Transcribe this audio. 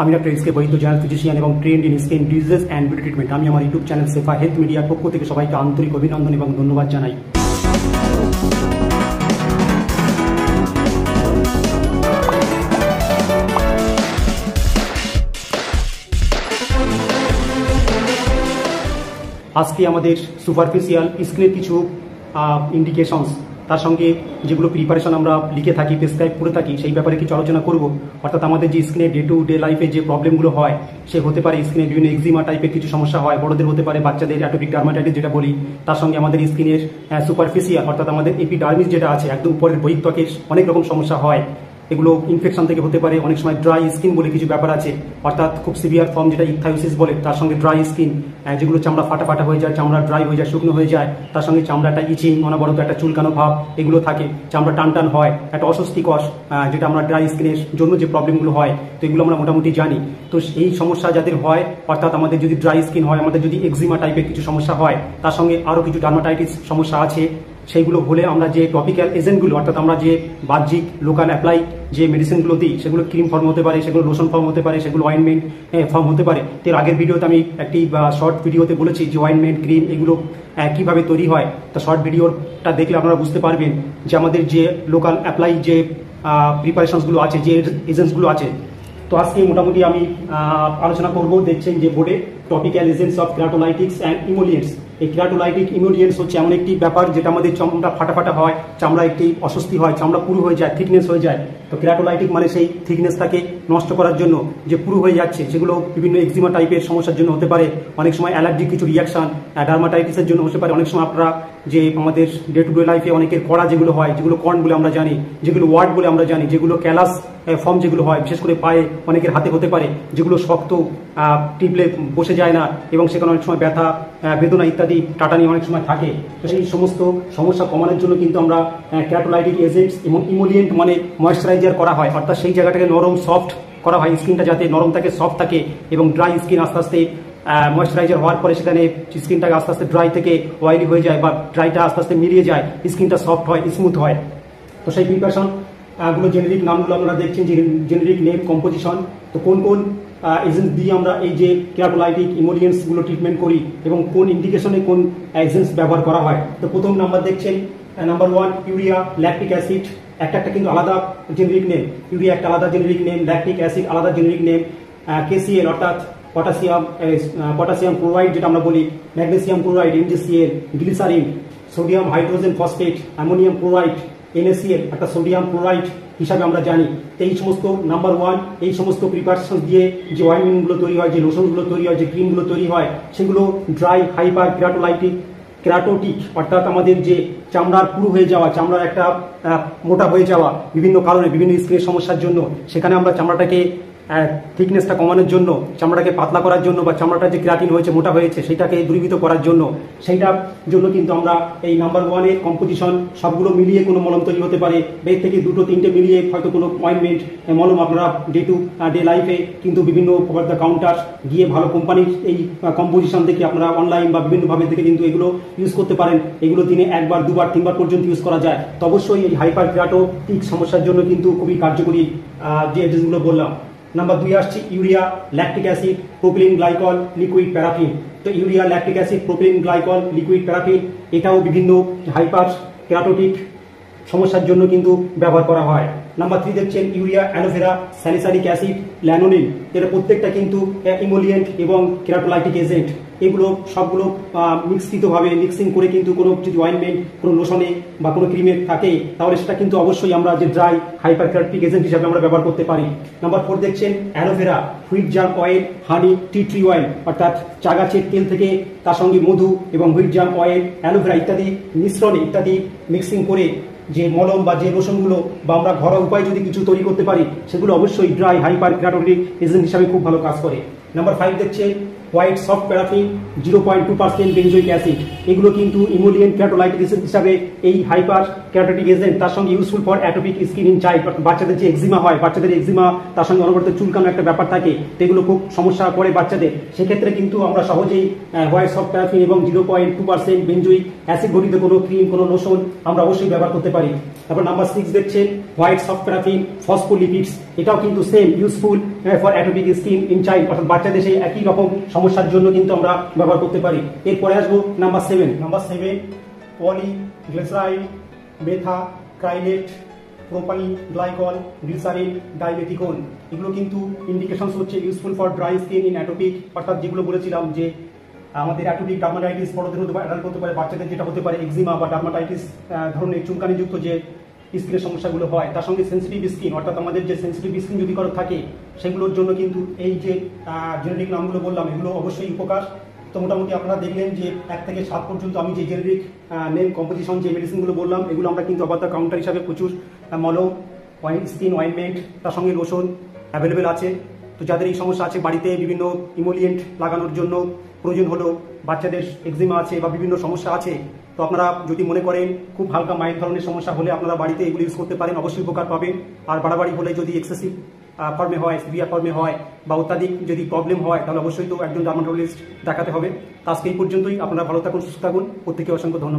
আমি doctor SK বৈদ্য, general physician এবং trend in skin disease and beauty treatment. আমি আমার ইউটিউব চ্যানেল সেফা হেলথ মিডিয়ার পক্ষ থেকে সবাইকে আন্তরিক অভিনন্দন এবং ধন্যবাদ জানাই। আজকে আমাদের সুপারফিশিয়াল স্কিনের কিছু ইন্ডিকেশনস, তার সঙ্গে যেগুলো প্রিপারেশন আমরা লিখে থাকি, প্রেসক্রাইব করে থাকি, সেই ব্যাপারে কিছু আলোচনা করব। অর্থাৎ আমাদের যে স্কিনের ডে টু ডে লাইফে যে প্রবলেমগুলো হয়, সে হতে পারে স্কিনের বিভিন্ন এক্সিমা টাইপের কিছু সমস্যা হয়, বড়দের হতে পারে, বাচ্চাদের অ্যাটোপিক ডার্মাটাইটিস যেটা বলি। তার সঙ্গে আমাদের স্কিনের সুপারফিশিয়াল অর্থাৎ আমাদের এপিডার্মিস যেটা আছে, একদম উপরের বহিঃত্বকের অনেক রকম সমস্যা হয়। এগুলো ইনফেকশন থেকে হতে পারে, অনেক সময় ড্রাই স্কিন বলে কিছু ব্যাপার আছে, অর্থাৎ খুব সিভিয়ার ফর্ম যেটা ইকথায়োসিস বলে, তার সঙ্গে ড্রাই স্কিন, যেগুলো চামড়া ফাটা ফাটা হয়ে যায়, চামড়া ড্রাই হয়ে যায়, শুকনো হয়ে যায়, তার সঙ্গে চামড়াটা ইচিং, অনবরত একটা চুলকানো ভাব, এগুলো থাকে, চামড়া টান টান হয়, একটা অস্বস্তিকর, যেটা আমরা ড্রাই স্কিনের জন্য যে প্রবলেমগুলো হয়, তো এগুলো আমরা মোটামুটি জানি। তো এই সমস্যা যাদের হয়, অর্থাৎ আমাদের যদি ড্রাই স্কিন হয়, আমাদের যদি এক্সিমা টাইপের কিছু সমস্যা হয়, তার সঙ্গে আরও কিছু ডার্মাটাইটিস সমস্যা আছে, সেইগুলো হলে আমরা যে টপিক্যাল এজেন্টগুলো, অর্থাৎ আমরা যে বাহ্যিক লোকাল অ্যাপ্লাই যে মেডিসিনগুলো দিই, সেগুলো ক্রিম ফর্ম হতে পারে, সেগুলো লোশন ফর্ম হতে পারে, সেগুলো অয়েনমেন্ট ফর্ম হতে পারে। এর আগের ভিডিওতে আমি একটি শর্ট ভিডিওতে বলেছি যে অয়েনমেন্ট, ক্রিম এগুলো কীভাবে তৈরি হয়। তো শর্ট ভিডিওটা দেখলে আপনারা বুঝতে পারবেন যে আমাদের যে লোকাল অ্যাপ্লাই যে প্রিপারেশনসগুলো আছে, যে এজেন্টসগুলো আছে। তো আজকে মোটামুটি আমি আলোচনা করব, দেখছেন যে বোর্ডে, topical agents of কেরাটোলাইটিক্স and emollients. এই কেরাটোলাইটিক ইমোলিয়েন্টস হচ্ছে এমন একটি ব্যাপার যেটা আমাদের চামড়া ফাটা ফাটা হয়, চামড়া একটি অস্বস্তি হয়, চামড়া পুরু হয়ে যায়, থিকনেস হয়ে যায়। তো কেরাটোলাইটিক মানে সেই থিকনেসটাকে নষ্ট করার জন্য যে পুরু হয়ে যাচ্ছে, সেগুলো বিভিন্ন এক্সিমা টাইপের সমস্যার জন্য হতে পারে, অনেক সময় অ্যালার্জিক কিছু রিয়াকশন, ডার্মাটাইটিসের জন্য হতে পারে, অনেক সময় আপনারা যে আমাদের ডে টু ডে লাইফে অনেকের কড়া যেগুলো হয়, যেগুলো কর্ন বলে আমরা জানি, যেগুলো ওয়ার্ড বলে আমরা জানি, যেগুলো ক্যালাস ফর্ম যেগুলো হয়, বিশেষ করে পায়ে অনেকের হাতে হতে পারে, যেগুলো শক্ত, টিপলে বসে যায় না এবং সেখানে অনেক সময় ব্যথা, বেদনা ইত্যাদি টাটানি অনেক সময় থাকে। তো সেই সমস্ত সমস্যা কমানোর জন্য কিন্তু আমরা কেরাটোলাইটিক এজেন্টস এবং ইমোলিয়েন্ট মানে ময়েশ্চারাইজার করা হয়, অর্থাৎ সেই জায়গাটাকে নরম সফট করা হয়, স্কিনটা যাতে নরম থাকে, সফট থাকে, এবং ড্রাই স্কিন আস্তে আস্তে ময়েশ্চারাইজার হওয়ার পরে সেখানে স্কিনটাকে আস্তে আস্তে ড্রাই থেকে অয়েলি হয়ে যায়, বা ড্রাইটা আস্তে আস্তে মিলিয়ে যায়, স্কিনটা সফট হয়, স্মুথ হয়। তো সেই প্রিপারেশন গুলো জেনেরিক নামগুলো আপনারা দেখছেন, যে জেনেরিক নেম, কম্পোজিশন। তো কোন কোন এজেন্টস দিয়ে আমরা এই যে কেরাটোলাইটিক ইমোলিয়েন্টসগুলো ট্রিটমেন্ট করি এবং কোন ইন্ডিকেশনে কোন এজেন্টস ব্যবহার করা হয়। তো প্রথম নাম্বার দেখছেন, নাম্বার 1 ইউরিয়া, ল্যাকটিক অ্যাসিড। একটা কিন্তু আলাদা জেনেরিক নেম, ইউরিয়া একটা আলাদা জেনেরিক নেম, ল্যাকটিক অ্যাসিড আলাদা জেনেরিক নেম, KCl অর্থাৎ পটাশিয়াম ক্লোরাইড যেটা আমরা বলি, magnesium chloride MgCl, glycerine, sodium hydrogen phosphate, ammonium chloride, NaCl একটা সোডিয়াম ক্লোরাইড হিসাবে আমরা জানি। তো এই সমস্ত নাম্বার 1, এই সমস্ত প্রিপারেশন দিয়ে যে অয়েনমেন্টগুলো তৈরি হয়, যে লোশনগুলো তৈরি হয়, যে ক্রিমগুলো তৈরি হয়, সেগুলো ড্রাই হাইপার কেরাটোটিক অর্থাৎ আমাদের যে চামড়ার পুরু হয়ে যাওয়া, চামড়ার একটা মোটা হয়ে যাওয়া বিভিন্ন কারণে, বিভিন্ন স্কিনের সমস্যার জন্য, সেখানে আমরা চামড়াটাকে থিকনেসটা কমানোর জন্য, চামড়াটাকে পাতলা করার জন্য, বা চামড়াটা যে কেরাটিন হয়েছে, মোটা হয়েছে, সেটাকে দূরীভূত করার জন্য, সেইটার জন্য কিন্তু আমরা এই নাম্বার 1 এর কম্পোজিশন সবগুলো মিলিয়ে কোনো মলম তৈরি হতে পারে, এর থেকে 2-3টে মিলিয়ে হয়তো কোনো অয়েনমেন্ট, মলম আপনারা ডে টু ডে লাইফে কিন্তু বিভিন্ন ওভার দ্য কাউন্টার গিয়ে ভালো কোম্পানির এই কম্পোজিশন থেকে আপনারা অনলাইন বা বিভিন্নভাবে থেকে কিন্তু এগুলো ইউজ করতে পারেন। এগুলো দিনে 1বার 2বার 3বার পর্যন্ত ইউজ করা যায়। তো অবশ্যই এই হাইপার কেরাটোটিক সমস্যার জন্য কিন্তু খুবই কার্যকরী যে এজেন্টগুলো বললাম। নাম্বার 2 আসছে urea, lactic acid, propylene glycol, liquid paraffin. তো urea, lactic acid, propylene glycol, liquid paraffin, এটাও বিভিন্ন হাইপার কেরাটোটিক সমস্যার জন্য কিন্তু ব্যবহার করা হয়। নাম্বার 3 দেখছেন ইউরিয়া, অ্যালোভেরা, স্যালিসাইলিক অ্যাসিড, ল্যানোনিন। এরা প্রত্যেকটা কিন্তু ইমোলিয়েন্ট এবং কেরাটোলাইটিক এজেন্ট। এগুলো সবগুলো মিশ্রিতভাবে মিক্সিং করে কিন্তু কোনো যদি অয়েনমেন্ট, কোনো লোশনে বা কোনো ক্রিমে থাকে, তাহলে সেটা কিন্তু অবশ্যই আমরা যে ড্রাই হাইপার কেরাটোটিক এজেন্ট হিসাবে আমরা ব্যবহার করতে পারি। নাম্বার 4 দেখছেন অ্যালোভেরা, হুইট জাম অয়েল, হানি, টি ট্রি অয়েল অর্থাৎ চা গাছের তেল থেকে তার সঙ্গে মধু এবং হুইট জাম অয়েল, অ্যালোভেরা ইত্যাদি মিশ্রণে ইত্যাদি মিক্সিং করে যে মলম বা যে লোশনগুলো বা আমরা ঘরোয়া উপায় যদি কিছু তৈরি করতে পারি, সেগুলো অবশ্যই ড্রাই হাইপার কেরাটোটিক এজেন্ট হিসাবে খুব ভালো কাজ করে। নাম্বার 5 দেখছে white soft paraffin 0.2% benzoic acid, এগুলো কিন্তু ইমোলিয়েন্ট কেরাটোলাইটিস হিসাবে এই হাইপার কেরাটোটিক এজেন্ট, তার সঙ্গে useful for atopic skin in child. বাচ্চাদের যে এক্সিমা হয়, বাচ্চাদের এক্সিমা তার সঙ্গে অনবরত চুলকানো একটা ব্যাপার থাকে, তো এগুলো খুব সমস্যা করে বাচ্চাদের। সেক্ষেত্রে কিন্তু আমরা সহজেই হোয়াইট সফট প্যারাফিন এবং 0.2% বেনজোইক অ্যাসিড ঘটিত কোনো ক্রিম, কোনো লোশন আমরা অবশ্যই ব্যবহার করতে পারি। তারপর নাম্বার 6 দেখছেন হোয়াইট সফট প্যারাফিন ফসফোলিপিডস, এটাও কিন্তু same useful for atopic skin in child, অর্থাৎ বাচ্চাদের সেই একই রকম সমস্যার জন্য কিন্তু আমরা ব্যবহার করতে পারি। এরপরে আসবো number 7। Number 7 polyglyceride, methacrylate, propylene glycol, glycerin, dimethicone, এগুলো কিন্তু ইন্ডিকেশনস হচ্ছে useful for dry skin in atopic, অর্থাৎ যেগুলো বলেছিলাম যে আমাদের অ্যাটোপিক ডার্মাটাইটিস বড়দের হতে পারে, অ্যাডাল্ট হতে পারে, বাচ্চাদের যেটা হতে পারে এক্সিমা বা ডার্মাটাইটিস ধরনের চুলকানিযুক্ত যে স্কিনের সমস্যাগুলো হয়, তার সঙ্গে সেন্সিটিভ স্কিন, অর্থাৎ আমাদের যে সেন্সিটিভ স্কিন যদি কারো থাকে সেগুলোর জন্য কিন্তু এই যে জেনেরিক নামগুলো বললাম এগুলো অবশ্যই উপকার। তো মোটামুটি আপনারা দেখলেন যে 1 থেকে 7 পর্যন্ত আমি যে জেনেরিক নেম কম্পোজিশন যে মেডিসিনগুলো বললাম এগুলো আমরা কিন্তু আবার তার কাউন্টার হিসাবে প্রচুর মলম, স্কিন অয়েনমেন্ট, তার সঙ্গে লোশন অ্যাভেলেবেল আছে। তো যাদের এই সমস্যা আছে, বাড়িতে বিভিন্ন ইমোলিয়েন্ট লাগানোর জন্য প্রয়োজন হলো, বাচ্চাদের এক্সিমা আছে বা বিভিন্ন সমস্যা আছে, তো আপনারা যদি মনে করেন খুব হালকা মাইল্ড ধরনের সমস্যা হলে আপনারা বাড়িতে এগুলো ইউজ করতে পারেন, অবশ্যই উপকার পাবেন। আর বাড়াবাড়ি হলে যদি এক্সেসিভ ফর্মে হয়, সিভিয়ার ফর্মে হয় বা অত্যাধিক যদি প্রবলেম হয়, তাহলে অবশ্যই তো একজন ডার্মাটোলজিস্ট দেখাতে হবে। তো আজকে এই পর্যন্তই। আপনারা ভালো থাকুন, সুস্থ থাকুন, প্রত্যেকে অসংখ্য ধন্যবাদ।